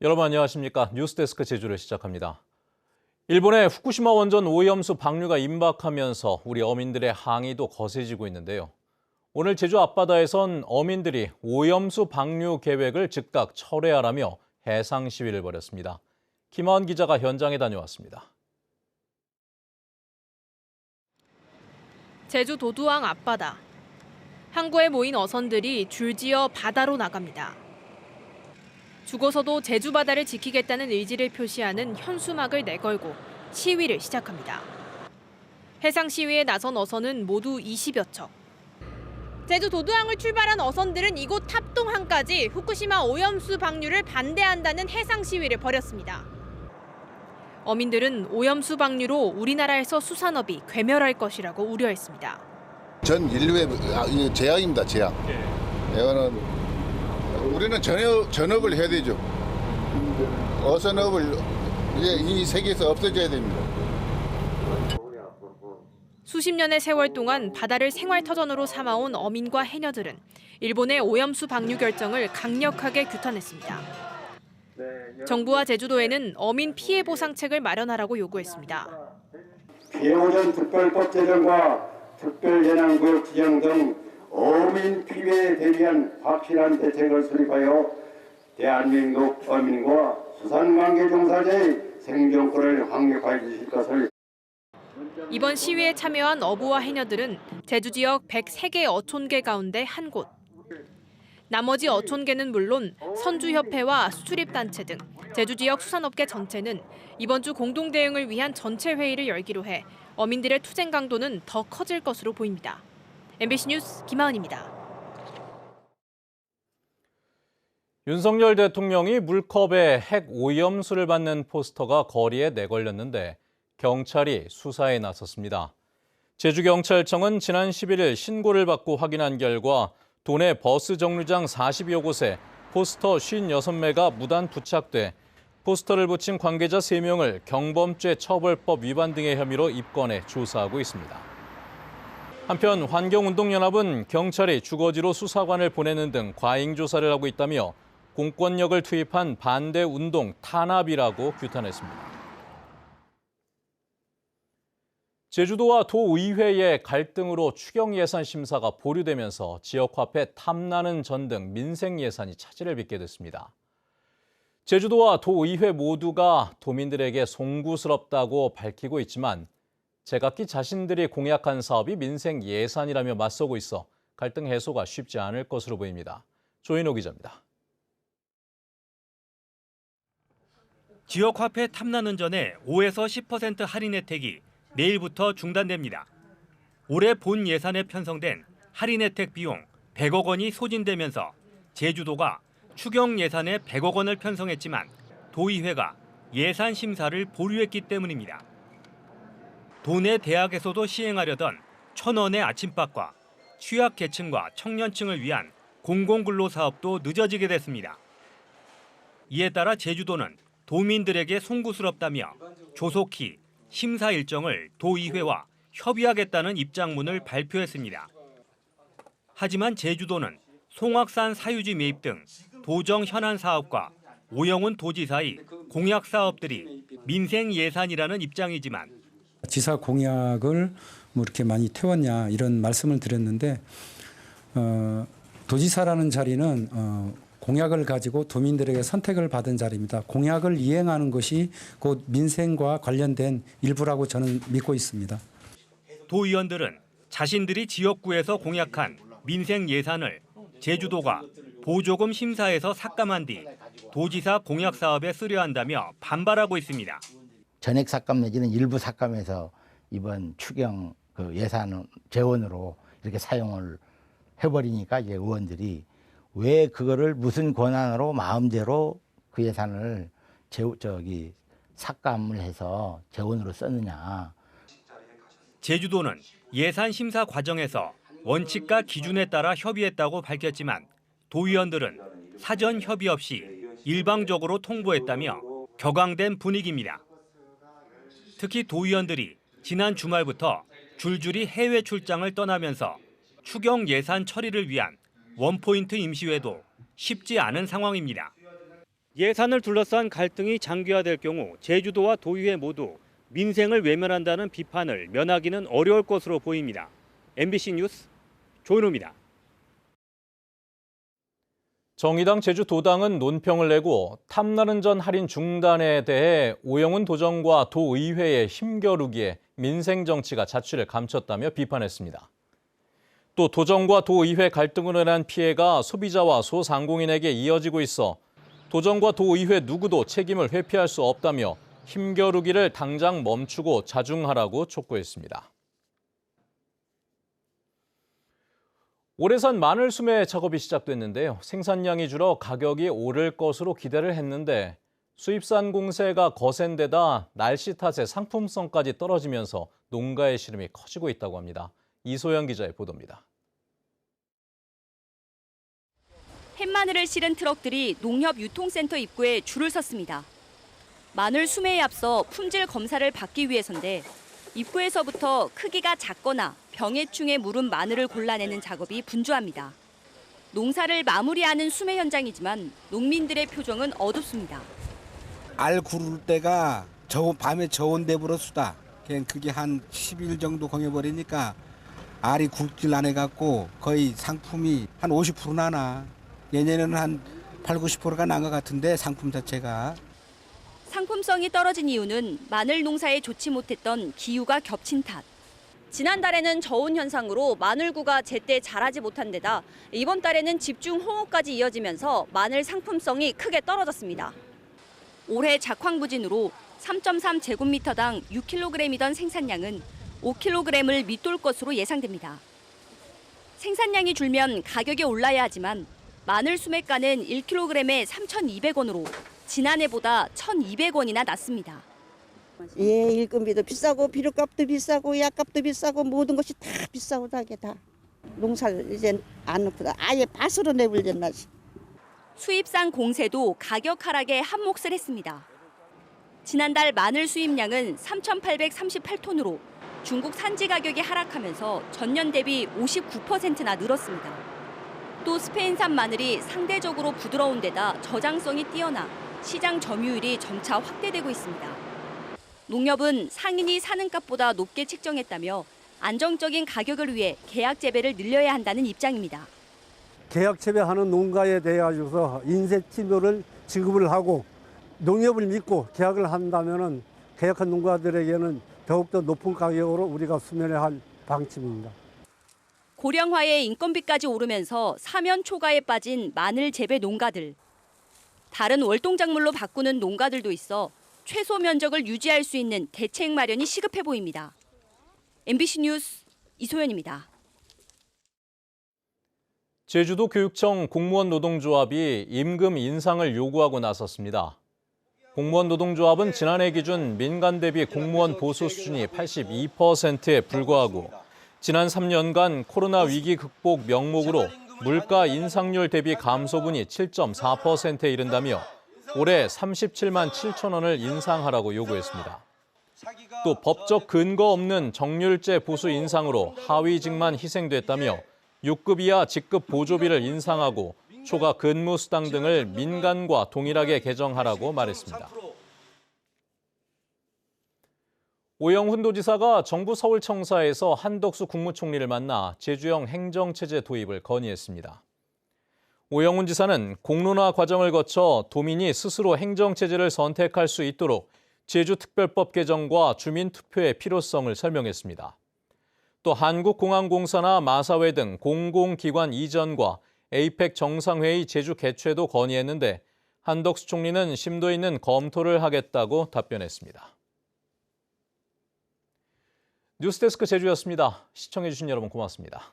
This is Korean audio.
여러분 안녕하십니까? 뉴스데스크 제주를 시작합니다. 일본의 후쿠시마 원전 오염수 방류가 임박하면서 우리 어민들의 항의도 거세지고 있는데요. 오늘 제주 앞바다에선 어민들이 오염수 방류 계획을 즉각 철회하라며 해상 시위를 벌였습니다. 김하은 기자가 현장에 다녀왔습니다. 제주 도두항 앞바다. 항구에 모인 어선들이 줄지어 바다로 나갑니다. 죽어서도 제주 바다를 지키겠다는 의지를 표시하는 현수막을 내걸고 시위를 시작합니다. 해상 시위에 나선 어선은 모두 20여 척. 제주 도두항을 출발한 어선들은 이곳 탑동항까지 후쿠시마 오염수 방류를 반대한다는 해상 시위를 벌였습니다. 어민들은 오염수 방류로 우리나라에서 수산업이 괴멸할 것이라고 우려했습니다. 전 인류의 재앙입니다, 재앙. 이거는 우리는 전업을 해야 되죠. 어선업을 이제 이 세계에서 없어져야 됩니다. 수십 년의 세월 동안 바다를 생활터전으로 삼아온 어민과 해녀들은 일본의 오염수 방류 결정을 강력하게 규탄했습니다. 정부와 제주도에는 어민 피해 보상책을 마련하라고 요구했습니다. 피해보전 특별법 제정과 특별재난구역 지정 등 어민 피해에 대비한 확실한 대책을 수립하여 대한민국 어민과 수산관계 종사자의 생존권을 확립해 주실 것을. 이번 시위에 참여한 어부와 해녀들은 제주 지역 103개 어촌계 가운데 한 곳. 나머지 어촌계는 물론 선주협회와 수출입단체 등 제주 지역 수산업계 전체는 이번 주 공동 대응을 위한 전체 회의를 열기로 해 어민들의 투쟁 강도는 더 커질 것으로 보입니다. MBC 뉴스 김하은입니다. 윤석열 대통령이 물컵에 핵 오염수를 받는 포스터가 거리에 내걸렸는데 경찰이 수사에 나섰습니다. 제주경찰청은 지난 11일 신고를 받고 확인한 결과 도내 버스 정류장 40여 곳에 포스터 56매가 무단 부착돼 포스터를 붙인 관계자 3명을 경범죄 처벌법 위반 등의 혐의로 입건해 조사하고 있습니다. 한편 환경운동연합은 경찰이 주거지로 수사관을 보내는 등 과잉 조사를 하고 있다며 공권력을 투입한 반대운동 탄압이라고 규탄했습니다. 제주도와 도의회의 갈등으로 추경 예산 심사가 보류되면서 지역화폐 탐나는 전 등 민생 예산이 차질을 빚게 됐습니다. 제주도와 도의회 모두가 도민들에게 송구스럽다고 밝히고 있지만 제각기 자신들이 공약한 사업이 민생 예산이라며 맞서고 있어 갈등 해소가 쉽지 않을 것으로 보입니다. 조인호 기자입니다. 지역화폐 탐나는 전에 5에서 10% 할인 혜택이 내일부터 중단됩니다. 올해 본 예산에 편성된 할인 혜택 비용 100억 원이 소진되면서 제주도가 추경 예산에 100억 원을 편성했지만 도의회가 예산 심사를 보류했기 때문입니다. 도내 대학에서도 시행하려던 1,000원의 아침밥과 취약계층과 청년층을 위한 공공근로사업도 늦어지게 됐습니다. 이에 따라 제주도는 도민들에게 송구스럽다며 조속히 심사 일정을 도의회와 협의하겠다는 입장문을 발표했습니다. 하지만 제주도는 송악산 사유지 매입 등 도정 현안 사업과 오영훈 도지사의 공약 사업들이 민생 예산이라는 입장이지만 지사 공약을 뭐 이렇게 많이 태웠냐 이런 말씀을 드렸는데 도지사라는 자리는 공약을 가지고 도민들에게 선택을 받은 자리입니다. 공약을 이행하는 것이 곧 민생과 관련된 일부라고 저는 믿고 있습니다. 도의원들은 자신들이 지역구에서 공약한 민생 예산을 제주도가 보조금 심사에서 삭감한 뒤 도지사 공약 사업에 쓰려 한다며 반발하고 있습니다. 전액 삭감 내지는 일부 삭감해서 이번 추경 예산 재원으로 이렇게 사용을 해버리니까 이제 의원들이 왜 그거를 무슨 권한으로 마음대로 그 예산을 삭감을 해서 재원으로 썼느냐. 제주도는 예산 심사 과정에서 원칙과 기준에 따라 협의했다고 밝혔지만 도의원들은 사전 협의 없이 일방적으로 통보했다며 격앙된 분위기입니다. 특히 도의원들이 지난 주말부터 줄줄이 해외 출장을 떠나면서 추경 예산 처리를 위한 원포인트 임시회도 쉽지 않은 상황입니다. 예산을 둘러싼 갈등이 장기화될 경우 제주도와 도의회 모두 민생을 외면한다는 비판을 면하기는 어려울 것으로 보입니다. MBC 뉴스 조은호입니다. 정의당 제주도당은 논평을 내고 탐나는 전 할인 중단에 대해 오영훈 도정과 도의회의 힘겨루기에 민생 정치가 자취를 감췄다며 비판했습니다. 또 도정과 도의회 갈등으로 인한 피해가 소비자와 소상공인에게 이어지고 있어 도정과 도의회 누구도 책임을 회피할 수 없다며 힘겨루기를 당장 멈추고 자중하라고 촉구했습니다. 올해산 마늘 수매 작업이 시작됐는데요. 생산량이 줄어 가격이 오를 것으로 기대를 했는데 수입산 공세가 거센 데다 날씨 탓에 상품성까지 떨어지면서 농가의 시름이 커지고 있다고 합니다. 이소영 기자의 보도입니다. 햇마늘을 실은 트럭들이 농협유통센터 입구에 줄을 섰습니다. 마늘 수매에 앞서 품질 검사를 받기 위해서인데 입구에서부터 크기가 작거나 병해충에 물은 마늘을 골라내는 작업이 분주합니다. 농사를 마무리하는 수매 현장이지만 농민들의 표정은 어둡습니다. 알 구를 때가 밤에 저온 데부러 수다. 그냥 그게 한 10일 정도 공해버리니까 알이 굵질 안 해갖고 거의 상품이 한 50%나 나. 예년에는 한 8, 90%가 난 것 같은데 상품 자체가. 상품성이 떨어진 이유는 마늘 농사에 좋지 못했던 기후가 겹친 탓. 지난달에는 저온 현상으로 마늘구가 제때 자라지 못한 데다 이번 달에는 집중 홍우까지 이어지면서 마늘 상품성이 크게 떨어졌습니다. 올해 작황부진으로 3.3제곱미터당 6kg이던 생산량은 5kg을 밑돌 것으로 예상됩니다. 생산량이 줄면 가격이 올라야 하지만 마늘 수매가는 1kg에 3,200원으로 지난해보다 1,200원이나 낮습니다. 예, 일금비도 비싸고 비료값도 비싸고 약값도 비싸고 모든 것이 다 비싸고 다게 다. 농사를 이제 안 넣고 아예 밭으로 내버렸나. 수입산 공세도 가격 하락에 한몫을 했습니다. 지난달 마늘 수입량은 3,838톤으로 중국 산지 가격이 하락하면서 전년 대비 59%나 늘었습니다. 또 스페인산 마늘이 상대적으로 부드러운 데다 저장성이 뛰어나 시장 점유율이 점차 확대되고 있습니다. 농협은 상인이 사는 값보다 높게 책정했다며 안정적인 가격을 위해 계약 재배를 늘려야 한다는 입장입니다. 계약 재배하는 농가에 대해서 인센티브를 지급을 하고 농협을 믿고 계약을 한다면 계약한 농가들에게는 더욱더 높은 가격으로 우리가 수매를 할 방침입니다. 고령화에 인건비까지 오르면서 사면 초과에 빠진 마늘 재배 농가들. 다른 월동작물로 바꾸는 농가들도 있어 최소 면적을 유지할 수 있는 대책 마련이 시급해 보입니다. MBC 뉴스 이소연입니다. 제주도 교육청 공무원 노동조합이 임금 인상을 요구하고 나섰습니다. 공무원 노동조합은 지난해 기준 민간 대비 공무원 보수 수준이 82%에 불과하고 지난 3년간 코로나 위기 극복 명목으로 물가 인상률 대비 감소분이 7.4%에 이른다며 올해 37만 7천 원을 인상하라고 요구했습니다. 또 법적 근거 없는 정률제 보수 인상으로 하위직만 희생됐다며 6급 이하 직급 보조비를 인상하고 초과 근무 수당 등을 민간과 동일하게 개정하라고 말했습니다. 오영훈 도지사가 정부 서울청사에서 한덕수 국무총리를 만나 제주형 행정체제 도입을 건의했습니다. 오영훈 지사는 공론화 과정을 거쳐 도민이 스스로 행정체제를 선택할 수 있도록 제주특별법 개정과 주민투표의 필요성을 설명했습니다. 또 한국공항공사나 마사회 등 공공기관 이전과 에이펙 정상회의 제주 개최도 건의했는데 한덕수 총리는 심도 있는 검토를 하겠다고 답변했습니다. 뉴스데스크 제주였습니다. 시청해주신 여러분 고맙습니다.